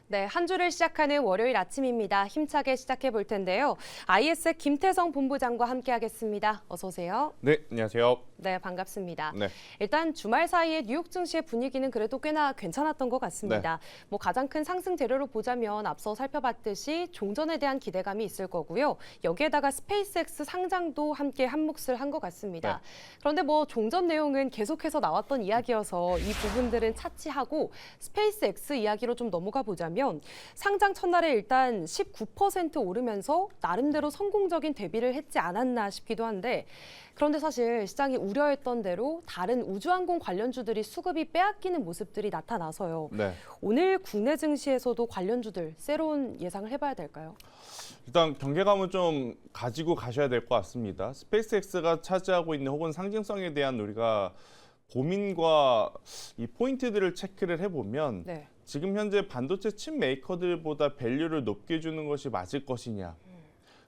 네, 한 주를 시작하는 월요일 아침입니다. 힘차게 시작해 볼 텐데요. IS 김태성 본부장과 함께하겠습니다. 어서 오세요. 네, 안녕하세요. 네, 반갑습니다. 네. 일단 주말 사이에 뉴욕 증시의 분위기는 그래도 꽤나 괜찮았던 것 같습니다. 가장 큰 상승 재료로 보자면 앞서 살펴봤듯이 종전에 대한 기대감이 있을 거고요. 여기에다가 스페이스X 상장도 함께 한 몫을 한 것 같습니다. 네. 그런데 종전 내용은 계속해서 나왔던 이야기여서 이 부분들은 차치하고 스페이스X 이야기로 좀 넘어가 보자면 상장 첫날에 일단 19% 오르면서 나름대로 성공적인 데뷔를 했지 않았나 싶기도 한데 그런데 사실 시장이 우려했던 대로 다른 우주항공 관련주들이 수급이 빼앗기는 모습들이 나타나서요. 네. 오늘 국내 증시에서도 관련주들 새로운 예상을 해봐야 될까요? 일단 경계감은 좀 가지고 가셔야 될 것 같습니다. 스페이스X가 차지하고 있는 혹은 상징성에 대한 우리가 고민과 이 포인트들을 체크를 해보면 네. 지금 현재 반도체 칩 메이커들보다 밸류를 높게 주는 것이 맞을 것이냐.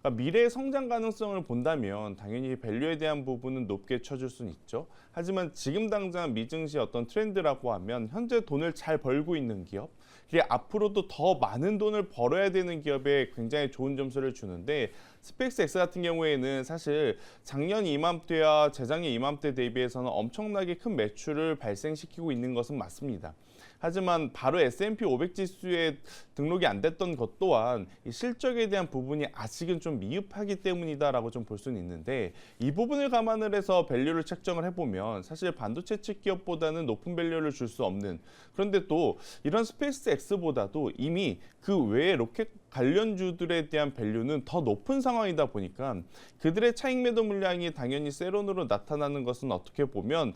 그러니까 미래의 성장 가능성을 본다면 당연히 밸류에 대한 부분은 높게 쳐줄 수는 있죠. 하지만 지금 당장 미증시 어떤 트렌드라고 하면 현재 돈을 잘 벌고 있는 기업, 그리고 앞으로도 더 많은 돈을 벌어야 되는 기업에 굉장히 좋은 점수를 주는데 스페이스X 같은 경우에는 사실 작년 이맘때와 재작년 이맘때 대비해서는 엄청나게 큰 매출을 발생시키고 있는 것은 맞습니다. 하지만 바로 S&P 500 지수에 등록이 안 됐던 것 또한 이 실적에 대한 부분이 아직은 좀 미흡하기 때문이다라고 좀 볼 수는 있는데 이 부분을 감안을 해서 밸류를 책정을 해보면 사실 반도체 칩 기업보다는 높은 밸류를 줄 수 없는 그런데 또 이런 스페이스X보다도 이미 그 외의 로켓 관련주들에 대한 밸류는 더 높은 상황이다 보니까 그들의 차익 매도 물량이 당연히 세론으로 나타나는 것은 어떻게 보면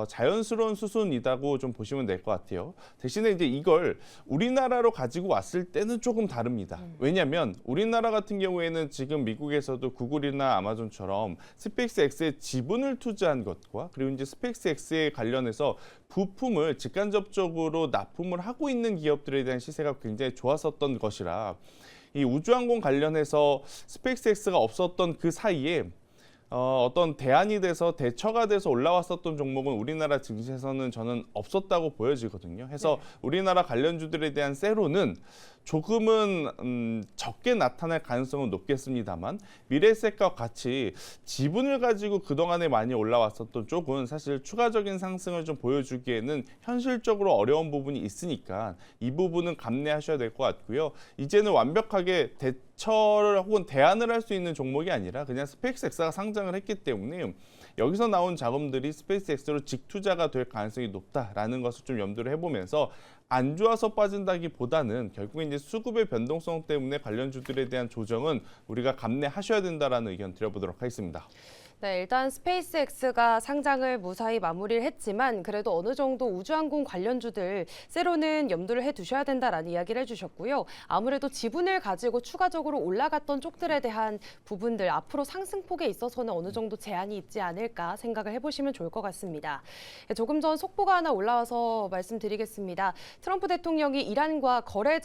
자연스러운 수순이라고 좀 보시면 될 것 같아요. 대신에 이제 이걸 우리나라로 가지고 왔을 때는 조금 다릅니다. 왜냐하면 우리나라 같은 경우에는 지금 미국에서도 구글이나 아마존처럼 스페이스X에 지분을 투자한 것과 그리고 이제 스페이스X에 관련해서 부품을 직간접적으로 납품을 하고 있는 기업들에 대한 시세가 굉장히 좋았었던 것이라 이 우주항공 관련해서 스페이스X가 없었던 그 사이에 어떤 대안이 돼서 대처가 돼서 올라왔었던 종목은 우리나라 증시에서는 저는 없었다고 보여지거든요. 해서 우리나라 관련주들에 대한 세로는 조금은 적게 나타날 가능성은 높겠습니다만 미래에셋과 같이 지분을 가지고 그동안에 많이 올라왔었던 쪽은 사실 추가적인 상승을 좀 보여주기에는 현실적으로 어려운 부분이 있으니까 이 부분은 감내하셔야 될 것 같고요. 이제는 완벽하게 대처를 혹은 대안을 할 수 있는 종목이 아니라 그냥 스페이스X가 상장을 했기 때문에 여기서 나온 자금들이 스페이스X로 직투자가 될 가능성이 높다라는 것을 좀 염두를 해보면서 안 좋아서 빠진다기보다는 결국에 이제 수급의 변동성 때문에 관련주들에 대한 조정은 우리가 감내하셔야 된다라는 의견 드려보도록 하겠습니다. 네, 일단 스페이스X가 상장을 무사히 마무리를 했지만 그래도 어느 정도 우주항공 관련주들 세로는 염두를 해두셔야 된다라는 이야기를 해주셨고요. 아무래도 지분을 가지고 추가적으로 올라갔던 쪽들에 대한 부분들 앞으로 상승폭에 있어서는 어느 정도 제한이 있지 않을까 생각을 해보시면 좋을 것 같습니다. 조금 전 속보가 하나 올라와서 말씀드리겠습니다. 트럼프 대통령이 이란과 거래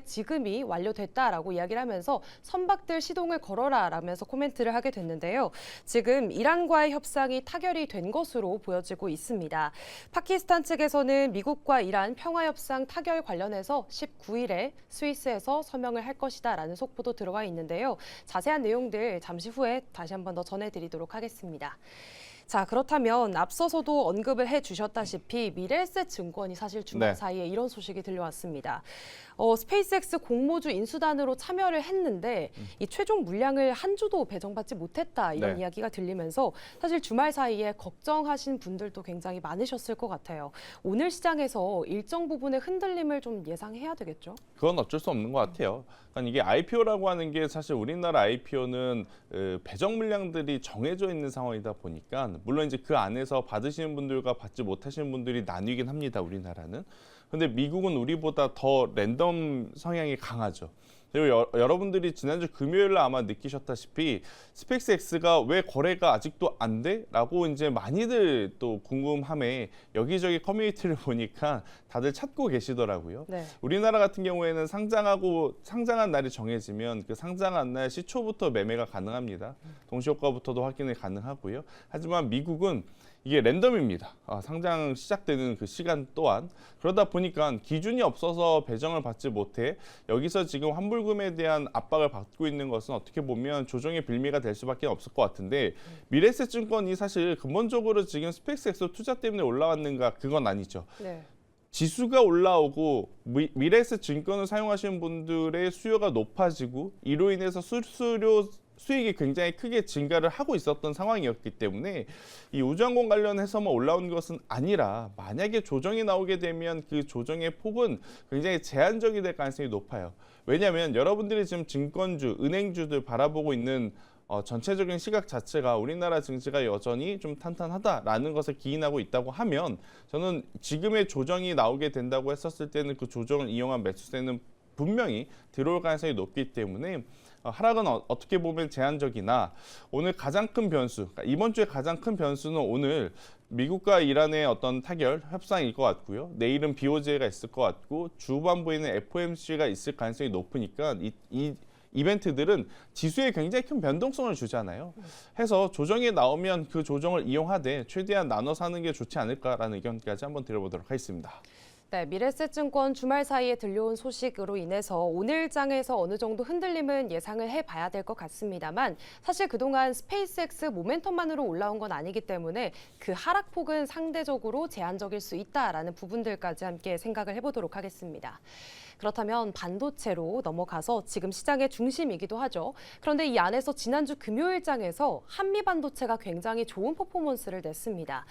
지금이 완료됐다라고 이야기를 하면서 선박들 시동을 걸어라라면서 코멘트를 하게 됐는데요. 지금 이란과의 협상이 타결이 된 것으로 보여지고 있습니다. 파키스탄 측에서는 미국과 이란 평화협상 타결 관련해서 19일에 스위스에서 서명을 할 것이다라는 속보도 들어와 있는데요. 자세한 내용들 잠시 후에 다시 한번 더 전해드리도록 하겠습니다. 자, 그렇다면 앞서서도 언급을 해주셨다시피 미래에셋 증권이 사실 주말 사이에 이런 소식이 들려왔습니다. 스페이스X 공모주 인수단으로 참여를 했는데 이 최종 물량을 한 주도 배정받지 못했다 이런 이야기가 들리면서 사실 주말 사이에 걱정하신 분들도 굉장히 많으셨을 것 같아요. 오늘 시장에서 일정 부분의 흔들림을 좀 예상해야 되겠죠? 그건 어쩔 수 없는 것 같아요. 그러니까 이게 IPO라고 하는 게 사실 우리나라 IPO는 배정 물량들이 정해져 있는 상황이다 보니까 물론 이제 그 안에서 받으시는 분들과 받지 못하시는 분들이 나뉘긴 합니다. 우리나라는. 근데 미국은 우리보다 더 랜덤 성향이 강하죠. 그리고 여러분들이 지난주 금요일에 아마 느끼셨다시피 스페이스X가 왜 거래가 아직도 안 돼? 라고 이제 많이들 또 궁금함에 여기저기 커뮤니티를 보니까 다들 찾고 계시더라고요. 우리나라 같은 경우에는 상장한 날이 정해지면 그 상장한 날 시초부터 매매가 가능합니다. 동시효과부터도 확인이 가능하고요. 하지만 미국은 이게 랜덤입니다. 상장 시작되는 그 시간 또한. 그러다 보니까 기준이 없어서 배정을 받지 못해 여기서 지금 환불금에 대한 압박을 받고 있는 것은 어떻게 보면 조정의 빌미가 될 수밖에 없을 것 같은데 미래에셋증권이 사실 근본적으로 지금 스페이스X 투자 때문에 올라왔는가 그건 아니죠. 네. 지수가 올라오고 미래에셋 증권을 사용하시는 분들의 수요가 높아지고 이로 인해서 수수료 수익이 굉장히 크게 증가를 하고 있었던 상황이었기 때문에 이 우주항공 관련해서만 올라온 것은 아니라 만약에 조정이 나오게 되면 그 조정의 폭은 굉장히 제한적이 될 가능성이 높아요. 왜냐하면 여러분들이 지금 증권주, 은행주들 바라보고 있는 전체적인 시각 자체가 우리나라 증시가 여전히 좀 탄탄하다라는 것을 기인하고 있다고 하면 저는 지금의 조정이 나오게 된다고 했었을 때는 그 조정을 이용한 매수세는 분명히 들어올 가능성이 높기 때문에 하락은 어떻게 보면 제한적이나 오늘 가장 큰 변수, 그러니까 이번 주에 가장 큰 변수는 오늘 미국과 이란의 어떤 타결, 협상일 것 같고요. 내일은 BOJ가 있을 것 같고 주후반부에는 FOMC가 있을 가능성이 높으니까 이 이벤트들은 지수에 굉장히 큰 변동성을 주잖아요. 해서 조정이 나오면 그 조정을 이용하되 최대한 나눠 사는 게 좋지 않을까라는 의견까지 한번 드려보도록 하겠습니다. 네, 미래에셋증권 주말 사이에 들려온 소식으로 인해서 오늘 장에서 어느 정도 흔들림은 예상을 해봐야 될 것 같습니다만 사실 그동안 스페이스X 모멘텀만으로 올라온 건 아니기 때문에 그 하락폭은 상대적으로 제한적일 수 있다라는 부분들까지 함께 생각을 해보도록 하겠습니다. 그렇다면 반도체로 넘어가서 지금 시장의 중심이기도 하죠. 그런데 이 안에서 지난주 금요일장에서 한미반도체가 굉장히 좋은 퍼포먼스를 냈습니다.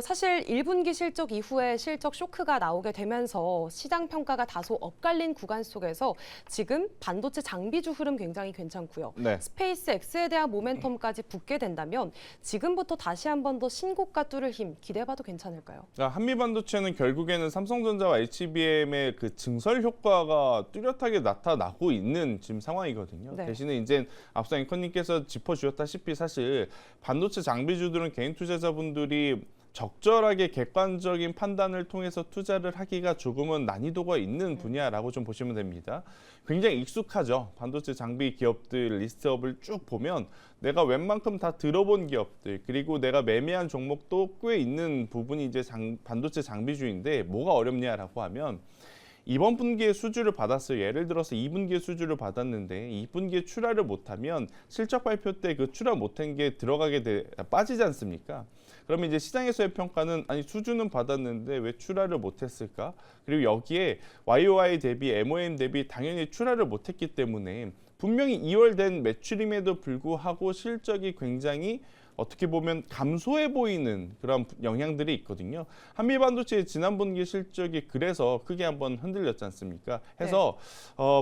사실 1분기 실적 이후에 실적 쇼크가 나오게 되면서 시장 평가가 다소 엇갈린 구간 속에서 지금 반도체 장비주 흐름 굉장히 괜찮고요. 네. 스페이스X에 대한 모멘텀까지 붙게 된다면 지금부터 다시 한 번 더 신고가 뚫을 힘 기대해봐도 괜찮을까요? 한미반도체는 결국에는 삼성전자와 HBM의 그 증설 효과가 뚜렷하게 나타나고 있는 지금 상황이거든요. 네. 대신에 이제 앞서 앵커님께서 짚어주셨다시피 사실 반도체 장비주들은 개인 투자자분들이 적절하게 객관적인 판단을 통해서 투자를 하기가 조금은 난이도가 있는 분야라고 좀 보시면 됩니다. 굉장히 익숙하죠. 반도체 장비 기업들 리스트업을 쭉 보면 내가 웬만큼 다 들어본 기업들 그리고 내가 매매한 종목도 꽤 있는 부분이 이제 반도체 장비주인데 뭐가 어렵냐라고 하면 이번 분기에 수주를 받았어요. 예를 들어서 2분기에 수주를 받았는데 2분기에 출하를 못하면 실적 발표 때 그 출하 못한 게 빠지지 않습니까? 그러면 이제 시장에서의 평가는 아니 수주는 받았는데 왜 출하를 못했을까? 그리고 여기에 YOY 대비 MOM 대비 당연히 출하를 못했기 때문에 분명히 2월 된 매출임에도 불구하고 실적이 굉장히 어떻게 보면 감소해 보이는 그런 영향들이 있거든요. 한미반도체의 지난 분기 실적이 그래서 크게 한번 흔들렸지 않습니까? 해서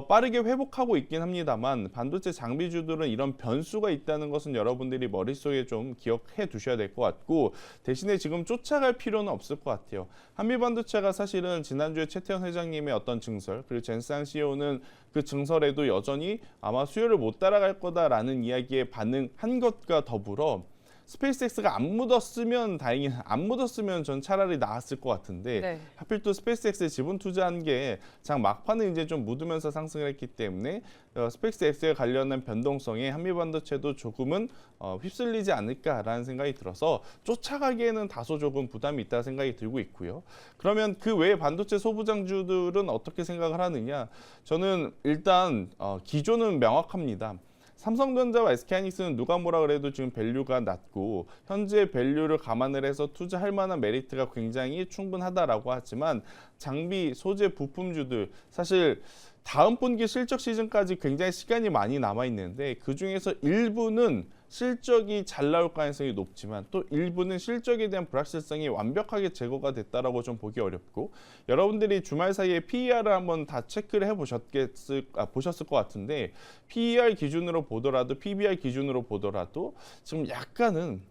빠르게 회복하고 있긴 합니다만 반도체 장비주들은 이런 변수가 있다는 것은 여러분들이 머릿속에 좀 기억해 두셔야 될 것 같고 대신에 지금 쫓아갈 필요는 없을 것 같아요. 한미반도체가 사실은 지난주에 최태원 회장님의 어떤 증설 그리고 젠상 CEO는 그 증설에도 여전히 아마 수요를 못 따라갈 거다라는 이야기에 반응한 것과 더불어 스페이스X가 안 묻었으면 다행히 안 묻었으면 전 차라리 나았을 것 같은데 네. 하필 또 스페이스X에 지분 투자한 게 장 막판에 이제 좀 묻으면서 상승을 했기 때문에 스페이스X에 관련한 변동성에 한미반도체도 조금은 휩쓸리지 않을까라는 생각이 들어서 쫓아가기에는 다소 조금 부담이 있다 생각이 들고 있고요. 그러면 그 외에 반도체 소부장주들은 어떻게 생각을 하느냐? 저는 일단 기조는 명확합니다. 삼성전자와 SK하이닉스는 누가 뭐라 그래도 지금 밸류가 낮고 현재 밸류를 감안을 해서 투자할 만한 메리트가 굉장히 충분하다라고 하지만 장비, 소재, 부품주들 사실 다음 분기 실적 시즌까지 굉장히 시간이 많이 남아 있는데 그중에서 일부는 실적이 잘 나올 가능성이 높지만 또 일부는 실적에 대한 불확실성이 완벽하게 제거가 됐다라고 좀 보기 어렵고 여러분들이 주말 사이에 PER을 한번 다 체크를 보셨을 것 같은데 PER 기준으로 보더라도 PBR 기준으로 보더라도 지금 약간은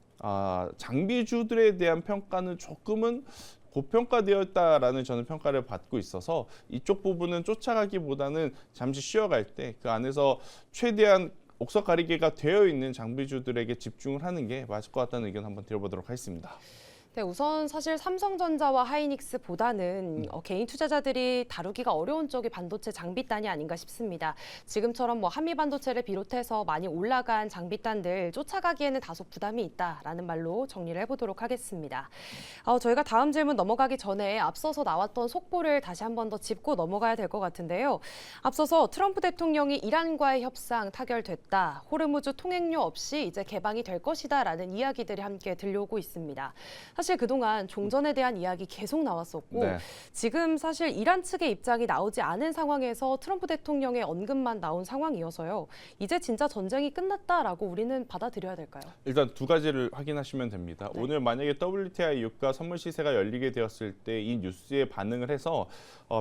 장비주들에 대한 평가는 조금은 고평가되었다라는 저는 평가를 받고 있어서 이쪽 부분은 쫓아가기보다는 잠시 쉬어갈 때 그 안에서 최대한 옥석 가리개가 되어 있는 장비주들에게 집중을 하는 게 맞을 것 같다는 의견 한번 드려보도록 하겠습니다. 네, 우선 사실 삼성전자와 하이닉스보다는 개인 투자자들이 다루기가 어려운 쪽이 반도체 장비단이 아닌가 싶습니다. 지금처럼 뭐 한미 반도체를 비롯해서 많이 올라간 장비단들 쫓아가기에는 다소 부담이 있다라는 말로 정리를 해보도록 하겠습니다. 저희가 다음 질문 넘어가기 전에 앞서서 나왔던 속보를 다시 한 번 더 짚고 넘어가야 될 것 같은데요. 앞서서 트럼프 대통령이 이란과의 협상 타결됐다. 호르무즈 통행료 없이 이제 개방이 될 것이다라는 이야기들이 함께 들려오고 있습니다. 사실 그동안 종전에 대한 이야기 계속 나왔었고 네. 지금 사실 이란 측의 입장이 나오지 않은 상황에서 트럼프 대통령의 언급만 나온 상황이어서요. 이제 진짜 전쟁이 끝났다라고 우리는 받아들여야 될까요? 일단 두 가지를 확인하시면 됩니다. 네. 오늘 만약에 WTI 유가 선물 시세가 열리게 되었을 때 이 뉴스에 반응을 해서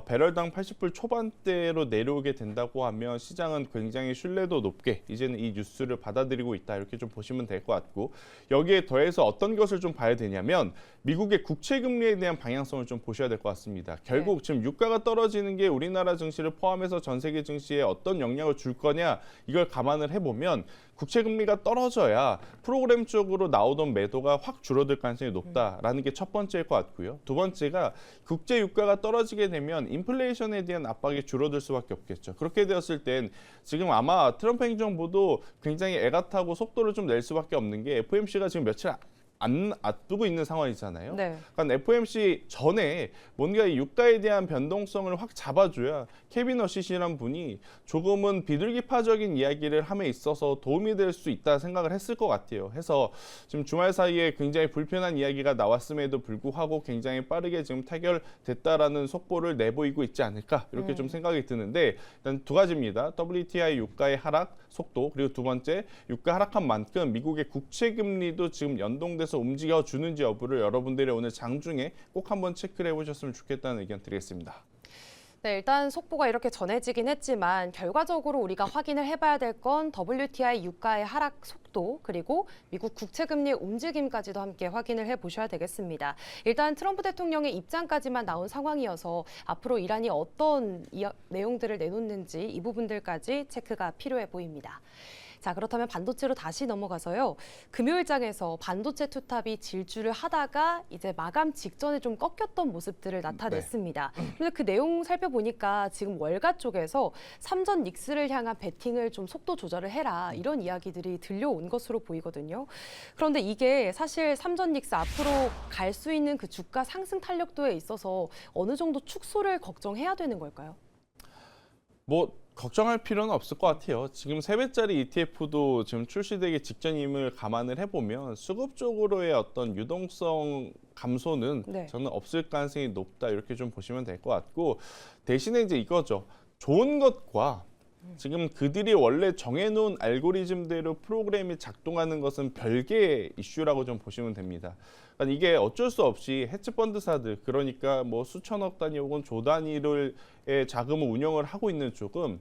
배럴당 80불 초반대로 내려오게 된다고 하면 시장은 굉장히 신뢰도 높게 이제는 이 뉴스를 받아들이고 있다 이렇게 좀 보시면 될 것 같고 여기에 더해서 어떤 것을 좀 봐야 되냐면 미국의 국채 금리에 대한 방향성을 좀 보셔야 될 것 같습니다. 결국 지금 유가가 떨어지는 게 우리나라 증시를 포함해서 전 세계 증시에 어떤 영향을 줄 거냐 이걸 감안을 해보면 국채 금리가 떨어져야 프로그램 쪽으로 나오던 매도가 확 줄어들 가능성이 높다라는 게 첫 번째일 것 같고요. 두 번째가 국제 유가가 떨어지게 되면 인플레이션에 대한 압박이 줄어들 수밖에 없겠죠. 그렇게 되었을 땐 지금 아마 트럼프 행정부도 굉장히 애가 타고 속도를 좀 낼 수밖에 없는 게 FOMC가 지금 며칠 안 앞두고 있는 상황이잖아요. 네. 그러니까 FOMC 전에 뭔가 이 유가에 대한 변동성을 확 잡아줘야 케빈 어시시라는 분이 조금은 비둘기파적인 이야기를 함에 있어서 도움이 될 수 있다 생각을 했을 것 같아요. 해서 지금 주말 사이에 굉장히 불편한 이야기가 나왔음에도 불구하고 굉장히 빠르게 지금 타결됐다라는 속보를 내보이고 있지 않을까 이렇게 좀 생각이 드는데 일단 두 가지입니다. WTI 유가의 하락 속도 그리고 두 번째 유가 하락한 만큼 미국의 국채 금리도 지금 연동돼서 움직여주는지 여부를 여러분들이 오늘 장중에 꼭 한번 체크를 해보셨으면 좋겠다는 의견 드리겠습니다. 네, 일단 속보가 이렇게 전해지긴 했지만 결과적으로 우리가 확인을 해봐야 될 건 WTI 유가의 하락 속도 그리고 미국 국채 금리의 움직임까지도 함께 확인을 해보셔야 되겠습니다. 일단 트럼프 대통령의 입장까지만 나온 상황이어서 앞으로 이란이 어떤 내용들을 내놓는지 이 부분들까지 체크가 필요해 보입니다. 자, 그렇다면 반도체로 다시 넘어가서요. 금요일장에서 반도체 투탑이 질주를 하다가 이제 마감 직전에 좀 꺾였던 모습들을 나타냈습니다. 그런데 그 내용 살펴보니까 지금 월가 쪽에서 삼전 닉스를 향한 베팅을 좀 속도 조절을 해라 이런 이야기들이 들려온 것으로 보이거든요. 그런데 이게 사실 삼전 닉스 앞으로 갈 수 있는 그 주가 상승 탄력도에 있어서 어느 정도 축소를 걱정해야 되는 걸까요? 걱정할 필요는 없을 것 같아요. 지금 3배짜리 ETF도 지금 출시되기 직전임을 감안을 해보면 수급 쪽으로의 어떤 유동성 감소는 네. 저는 없을 가능성이 높다 이렇게 좀 보시면 될 것 같고 대신에 이제 이거죠. 좋은 것과 지금 그들이 원래 정해놓은 알고리즘대로 프로그램이 작동하는 것은 별개의 이슈라고 좀 보시면 됩니다. 그러니까 이게 어쩔 수 없이 헤지펀드사들 그러니까 뭐 수천억 단위 혹은 조 단위의 자금을 운영을 하고 있는 쪽은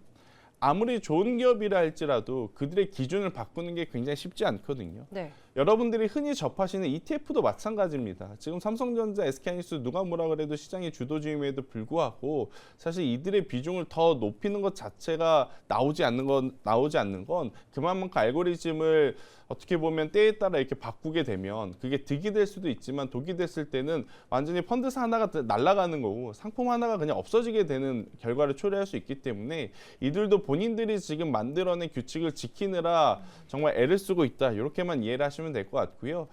아무리 좋은 기업이라 할지라도 그들의 기준을 바꾸는 게 굉장히 쉽지 않거든요. 네. 여러분들이 흔히 접하시는 ETF도 마찬가지입니다. 지금 삼성전자, SK하이닉스 누가 뭐라 그래도 시장의 주도주임에도 불구하고 사실 이들의 비중을 더 높이는 것 자체가 나오지 않는 건 그만큼 알고리즘을 어떻게 보면 때에 따라 이렇게 바꾸게 되면 그게 득이 될 수도 있지만 독이 됐을 때는 완전히 펀드사 하나가 날아가는 거고 상품 하나가 그냥 없어지게 되는 결과를 초래할 수 있기 때문에 이들도 본인들이 지금 만들어낸 규칙을 지키느라 정말 애를 쓰고 있다. 이렇게만 이해를 하시면 될 것 같고요.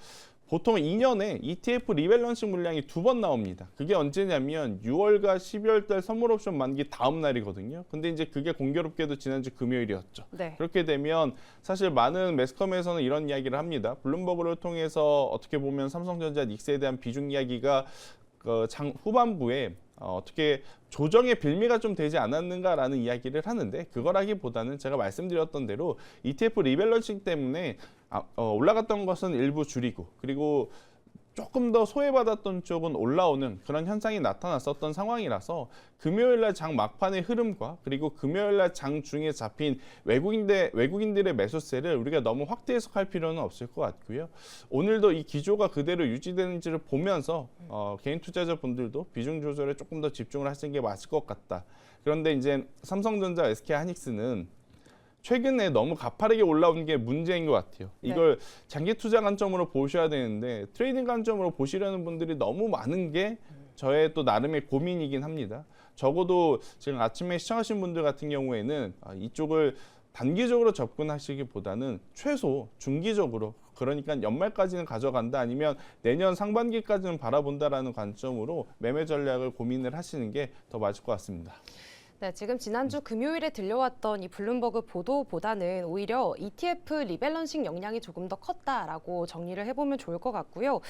보통 2년에 ETF 리밸런싱 물량이 2번 나옵니다. 그게 언제냐면 6월과 12월 달 선물 옵션 만기 다음 날이거든요. 근데 이제 그게 공교롭게도 지난주 금요일이었죠. 네. 그렇게 되면 사실 많은 매스컴에서는 이런 이야기를 합니다. 블룸버그를 통해서 어떻게 보면 삼성전자 닉스에 대한 비중 이야기가 장 후반부에 어떻게 조정의 빌미가 좀 되지 않았는가라는 이야기를 하는데 그거라기보다는 제가 말씀드렸던 대로 ETF 리밸런싱 때문에 올라갔던 것은 일부 줄이고 그리고 조금 더 소외받았던 쪽은 올라오는 그런 현상이 나타났었던 상황이라서 금요일날 장 막판의 흐름과 그리고 금요일날 장 중에 잡힌 외국인들의 매수세를 우리가 너무 확대 해석할 필요는 없을 것 같고요. 오늘도 이 기조가 그대로 유지되는지를 보면서 개인 투자자분들도 비중 조절에 조금 더 집중을 하시는 게 맞을 것 같다. 그런데 이제 삼성전자, SK하이닉스는 최근에 너무 가파르게 올라온 게 문제인 것 같아요. 이걸 장기 투자 관점으로 보셔야 되는데 트레이딩 관점으로 보시려는 분들이 너무 많은 게 저의 또 나름의 고민이긴 합니다. 적어도 지금 아침에 시청하신 분들 같은 경우에는 이쪽을 단기적으로 접근하시기보다는 최소 중기적으로, 그러니까 연말까지는 가져간다 아니면 내년 상반기까지는 바라본다라는 관점으로 매매 전략을 고민을 하시는 게 더 맞을 것 같습니다. 네, 지금 지난주 금요일에 들려왔던 이 블룸버그 보도보다는 오히려 ETF 리밸런싱 역량이 조금 더 컸다라고 정리를 해보면 좋을 것 같고요.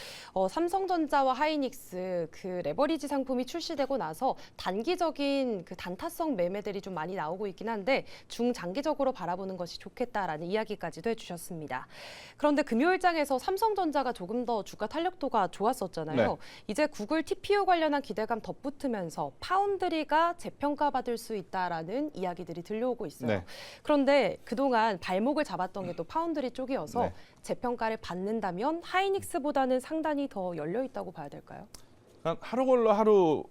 삼성전자와 하이닉스 그 레버리지 상품이 출시되고 나서 단기적인 그 단타성 매매들이 좀 많이 나오고 있긴 한데 중장기적으로 바라보는 것이 좋겠다라는 이야기까지도 해주셨습니다. 그런데 금요일장에서 삼성전자가 조금 더 주가 탄력도가 좋았었잖아요. 네. 이제 구글 TPU 관련한 기대감 덧붙으면서 파운드리가 재평가받을 수 있다라는 이야기들이 들려오고 있어요. 네. 그런데 그동안 발목을 잡았던 게 또 파운드리 쪽이어서 네. 재평가를 받는다면 하이닉스보다는 상단이 더 열려 있다고 봐야 될까요? 그러니까 하루 걸러 하루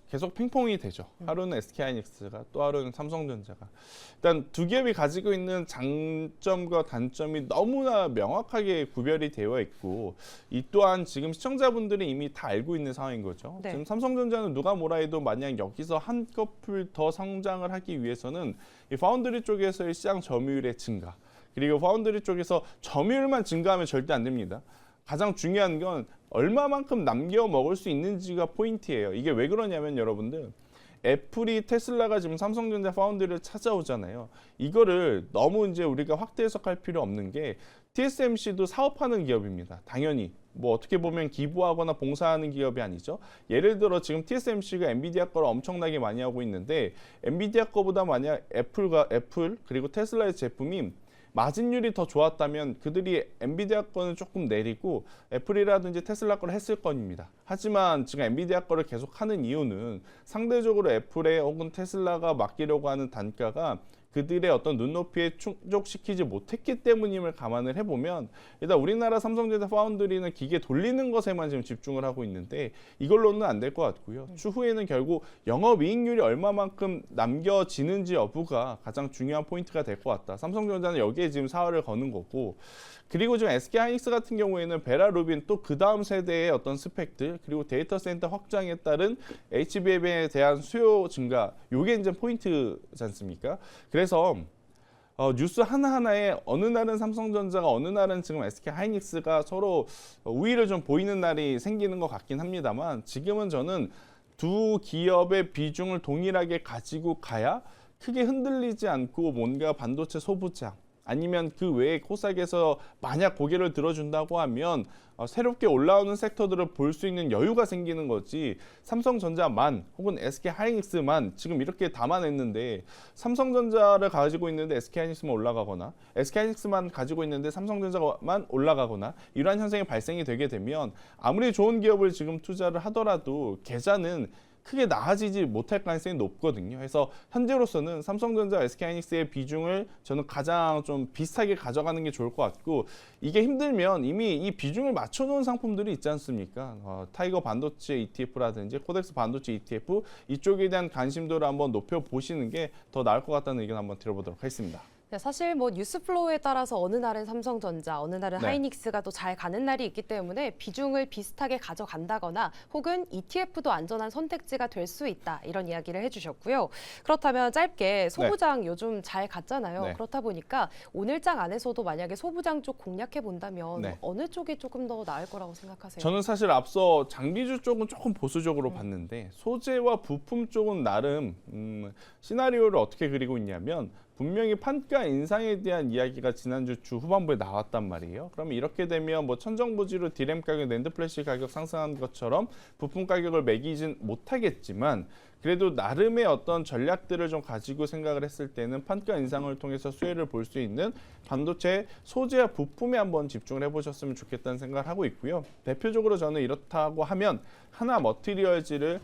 계속 핑퐁이 되죠. 하루는 SK하이닉스가, 또 하루는 삼성전자가. 일단 두 기업이 가지고 있는 장점과 단점이 너무나 명확하게 구별이 되어 있고, 이 또한 지금 시청자분들이 이미 다 알고 있는 상황인 거죠. 네. 지금 삼성전자는 누가 뭐라 해도 만약 여기서 한꺼풀 더 성장을 하기 위해서는 이 파운드리 쪽에서의 시장 점유율의 증가, 그리고 파운드리 쪽에서 점유율만 증가하면 절대 안 됩니다. 가장 중요한 건 얼마만큼 남겨 먹을 수 있는지가 포인트예요. 이게 왜 그러냐면 여러분들, 애플이 테슬라가 지금 삼성전자 파운드리를 찾아오잖아요. 이거를 너무 이제 우리가 확대 해석할 필요 없는 게 TSMC도 사업하는 기업입니다. 당연히 뭐 어떻게 보면 기부하거나 봉사하는 기업이 아니죠. 예를 들어 지금 TSMC가 엔비디아 거를 엄청나게 많이 하고 있는데 엔비디아 거보다 만약 애플 그리고 테슬라의 제품이 마진율이 더 좋았다면 그들이 엔비디아 거는 조금 내리고 애플이라든지 테슬라 거를 했을 겁니다. 하지만 지금 엔비디아 거를 계속 하는 이유는 상대적으로 애플에 혹은 테슬라가 맡기려고 하는 단가가 그들의 어떤 눈높이에 충족시키지 못했기 때문임을 감안을 해보면 일단 우리나라 삼성전자 파운드리는 기계 돌리는 것에만 지금 집중을 하고 있는데 이걸로는 안 될 것 같고요. 추후에는 결국 영업이익률이 얼마만큼 남겨지는지 여부가 가장 중요한 포인트가 될 것 같다. 삼성전자는 여기에 지금 사활을 거는 거고, 그리고 지금 SK하이닉스 같은 경우에는 베라 루빈 또 그 다음 세대의 어떤 스펙들, 그리고 데이터 센터 확장에 따른 HBM에 대한 수요 증가, 요게 이제 포인트지 않습니까? 그래서 뉴스 하나하나에 어느 날은 삼성전자가 어느 날은 지금 SK하이닉스가 서로 우위를 좀 보이는 날이 생기는 것 같긴 합니다만, 지금은 저는 두 기업의 비중을 동일하게 가지고 가야 크게 흔들리지 않고 뭔가 반도체 소부장 아니면 그 외의 코스닥에서 만약 고개를 들어준다고 하면 새롭게 올라오는 섹터들을 볼 수 있는 여유가 생기는 거지, 삼성전자만 혹은 SK하이닉스만 지금 이렇게 담아냈는데 삼성전자를 가지고 있는데 SK하이닉스만 올라가거나 SK하이닉스만 가지고 있는데 삼성전자만 올라가거나 이러한 현상이 발생이 되게 되면 아무리 좋은 기업을 지금 투자를 하더라도 계좌는 크게 나아지지 못할 가능성이 높거든요. 그래서 현재로서는 삼성전자, SK하이닉스의 비중을 저는 가장 좀 비슷하게 가져가는 게 좋을 것 같고, 이게 힘들면 이미 이 비중을 맞춰놓은 상품들이 있지 않습니까? 타이거 반도체 ETF라든지 코덱스 반도체 ETF, 이쪽에 대한 관심도를 한번 높여보시는 게 더 나을 것 같다는 의견 한번 들어보도록 하겠습니다. 네, 사실 뭐 뉴스 플로우에 따라서 어느 날은 삼성전자, 어느 날은 네. 하이닉스가 또 잘 가는 날이 있기 때문에 비중을 비슷하게 가져간다거나 혹은 ETF도 안전한 선택지가 될 수 있다, 이런 이야기를 해주셨고요. 그렇다면 짧게 소부장 요즘 잘 갔잖아요. 네. 그렇다 보니까 오늘장 안에서도 만약에 소부장 쪽 공략해 본다면 네. 어느 쪽이 조금 더 나을 거라고 생각하세요? 저는 사실 앞서 장기주 쪽은 조금 보수적으로 봤는데 소재와 부품 쪽은 나름 시나리오를 어떻게 그리고 있냐면, 분명히 판가 인상에 대한 이야기가 지난주 주 후반부에 나왔단 말이에요. 그러면 이렇게 되면 뭐 천정부지로 디램 가격, 낸드 플래시 가격 상승한 것처럼 부품 가격을 매기진 못하겠지만, 그래도 나름의 어떤 전략들을 좀 가지고 생각을 했을 때는 판가 인상을 통해서 수혜를 볼 수 있는 반도체 소재와 부품에 한번 집중을 해보셨으면 좋겠다는 생각을 하고 있고요. 대표적으로 저는 이렇다고 하면 하나 머티리얼즈를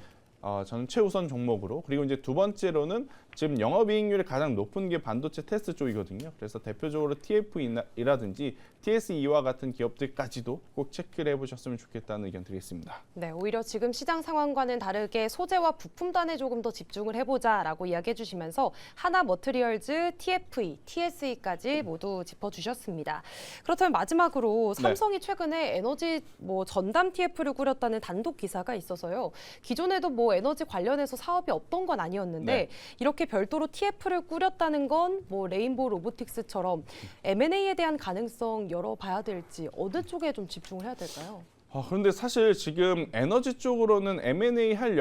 저는 최우선 종목으로, 그리고 이제 두 번째로는 지금 영업이익률이 가장 높은 게 반도체 테스트 쪽이거든요. 그래서 대표적으로 TF이라든지 TSE와 같은 기업들까지도 꼭 체크를 해보셨으면 좋겠다는 의견 드리겠습니다. 네, 오히려 지금 시장 상황과는 다르게 소재와 부품단에 조금 더 집중을 해보자라고 이야기해 주시면서 하나 머트리얼즈, TFE, TSE까지 모두 짚어주셨습니다. 그렇다면 마지막으로 삼성이 최근에 에너지 전담 TF를 꾸렸다는 단독 기사가 있어서요. 기존에도 에너지 관련해서 사업이 없던 건 아니었는데 네. 이렇게 별도로 TF를 꾸렸다는 건 레인보우 로보틱스처럼 M&A에 대한 가능성 열어봐야 될지 어느 쪽에 좀 집중을 해야 될까요? 그런데 사실 지금 에너지 쪽으로는 M&A 할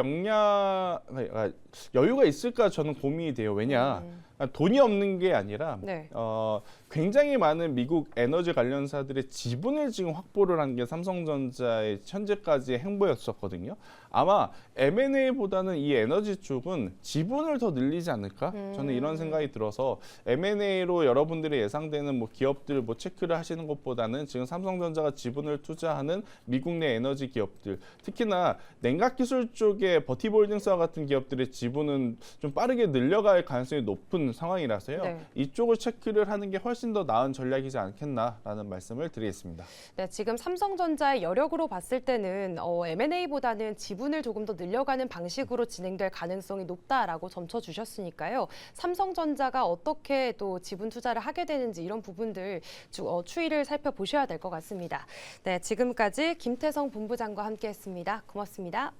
여유가 있을까 저는 고민이 돼요. 왜냐? 돈이 없는 게 아니라 네. 굉장히 많은 미국 에너지 관련사들의 지분을 지금 확보를 한 게 삼성전자의 현재까지의 행보였었거든요. 아마 M&A보다는 이 에너지 쪽은 지분을 더 늘리지 않을까? 저는 이런 생각이 들어서 M&A로 여러분들이 예상되는 기업들 체크를 하시는 것보다는 지금 삼성전자가 지분을 투자하는 미국 내 에너지 기업들, 특히나 냉각 기술 쪽에 버티볼딩스와 같은 기업들의 지분은 좀 빠르게 늘려갈 가능성이 높은 상황이라서요. 네. 이쪽을 체크를 하는 게 훨씬 더 나은 전략이지 않겠나라는 말씀을 드리겠습니다. 네, 지금 삼성전자의 여력으로 봤을 때는 M&A보다는 지분을 조금 더 늘려가는 방식으로 진행될 가능성이 높다라고 점쳐주셨으니까요. 삼성전자가 어떻게 또 지분 투자를 하게 되는지 이런 부분들 추이를 살펴보셔야 될 것 같습니다. 네, 지금까지 김태성 본부장과 함께했습니다. 고맙습니다.